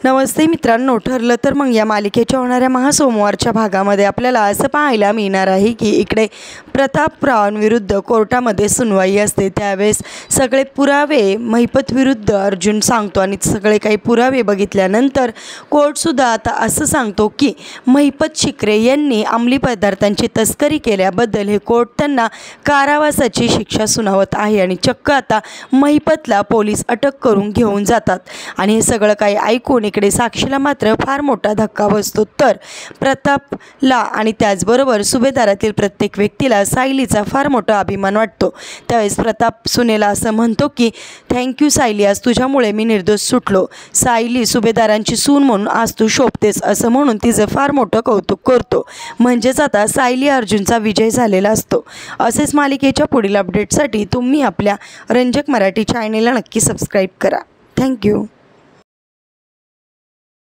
नमस्ते मित्रांनो, ठरलं तर मग या मालिकेच्या होणाऱ्या महासोमवारच्या भागामध्ये आपल्याला असं पाहायला मिळणार आहे की इकडे प्रतापरावांविरुद्ध कोर्टामध्ये सुनवाई असते। त्यावेळेस सगळे पुरावे महिपत विरुद्ध अर्जुन सांगतो आणि सगळे काही पुरावे बघितल्यानंतर कोर्टसुद्धा आता असं सांगतो की महिपत शिकरे यांनी अंमली पदार्थांची तस्करी केल्याबद्दल हे कोर्ट त्यांना कारावासाची शिक्षा सुनावत आहे आणि चक्क आता महिपतला पोलीस अटक करून घेऊन जातात आणि हे सगळं काही ऐकून इकडे साक्षीला मात्र फार मोठा धक्का बसतो। तर प्रतापला आणि त्याचबरोबर सुभेदारातील प्रत्येक व्यक्तीला सायलीचा फार मोठा अभिमान वाटतो। त्यावेळेस प्रताप सुनेला असं म्हणतो की थँक्यू सायली, आज तुझ्यामुळे मी निर्दोष सुटलो। सायली, सुभेदारांची सून म्हणून आज तू शोभतेस असं म्हणून तिचं फार मोठं कौतुक करतो। म्हणजेच आता सायली अर्जुनचा विजय झालेला असतो। असेच मालिकेच्या पुढील अपडेटसाठी तुम्ही आपल्या रंजक मराठी चॅनेलला नक्की सबस्क्राईब करा। थँक्यू।